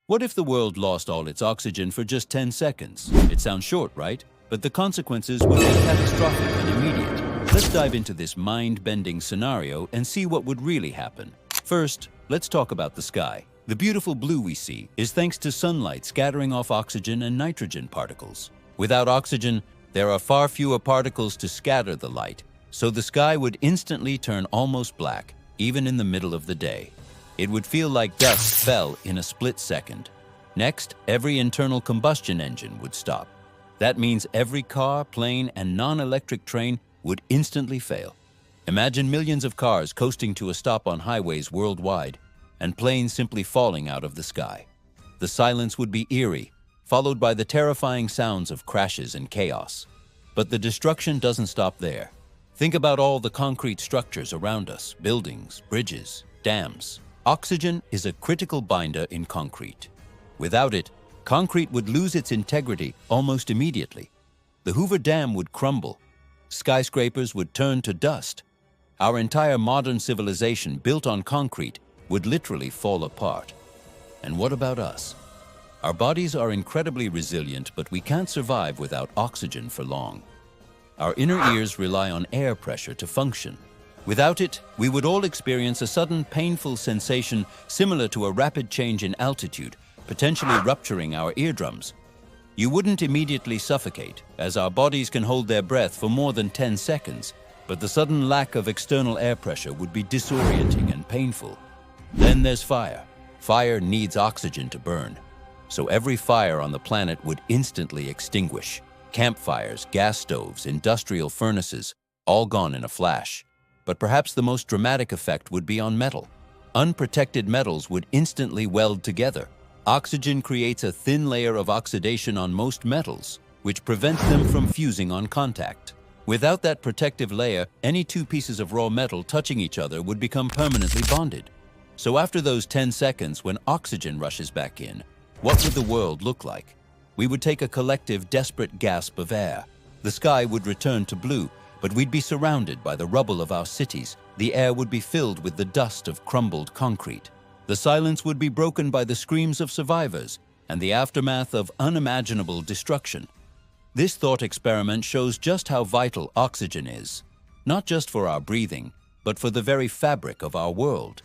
What if the world lost all its oxygen for just 10 seconds? It sounds short, right? But the consequences would be catastrophic and immediate. Let's dive into this mind-bending scenario and see what would really happen. First, let's talk about the sky. The beautiful blue we see is thanks to sunlight scattering off oxygen and nitrogen particles. Without oxygen, there are far fewer particles to scatter the light, so the sky would instantly turn almost black, even in the middle of the day. It would feel like dust fell in a split second. Next, every internal combustion engine would stop. That means every car, plane, and non-electric train would instantly fail. Imagine millions of cars coasting to a stop on highways worldwide, and planes simply falling out of the sky. The silence would be eerie, followed by the terrifying sounds of crashes and chaos. But the destruction doesn't stop there. Think about all the concrete structures around us: buildings, bridges, dams. Oxygen is a critical binder in concrete. Without it, concrete would lose its integrity almost immediately. The Hoover Dam would crumble. Skyscrapers would turn to dust. Our entire modern civilization built on concrete would literally fall apart. And what about us? Our bodies are incredibly resilient, but we can't survive without oxygen for long. Our inner ears rely on air pressure to function. Without it, we would all experience a sudden painful sensation similar to a rapid change in altitude, potentially rupturing our eardrums. You wouldn't immediately suffocate, as our bodies can hold their breath for more than 10 seconds, but the sudden lack of external air pressure would be disorienting and painful. Then there's fire. Fire needs oxygen to burn, so every fire on the planet would instantly extinguish. Campfires, gas stoves, industrial furnaces, all gone in a flash. But perhaps the most dramatic effect would be on metal. Unprotected metals would instantly weld together. Oxygen creates a thin layer of oxidation on most metals, which prevents them from fusing on contact. Without that protective layer, any two pieces of raw metal touching each other would become permanently bonded. So after those 10 seconds, when oxygen rushes back in, what would the world look like? We would take a collective, desperate gasp of air. The sky would return to blue, but we'd be surrounded by the rubble of our cities. The air would be filled with the dust of crumbled concrete. The silence would be broken by the screams of survivors and the aftermath of unimaginable destruction. This thought experiment shows just how vital oxygen is, not just for our breathing, but for the very fabric of our world.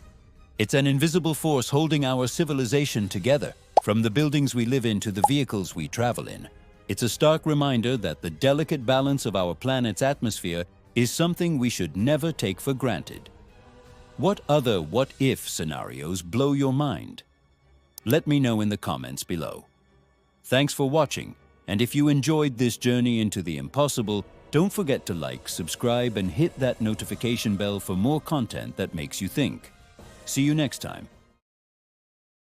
It's an invisible force holding our civilization together, from the buildings we live in to the vehicles we travel in. It's a stark reminder that the delicate balance of our planet's atmosphere is something we should never take for granted. What other what-if scenarios blow your mind? Let me know in the comments below. Thanks for watching, and if you enjoyed this journey into the impossible, don't forget to like, subscribe, and hit that notification bell for more content that makes you think. See you next time.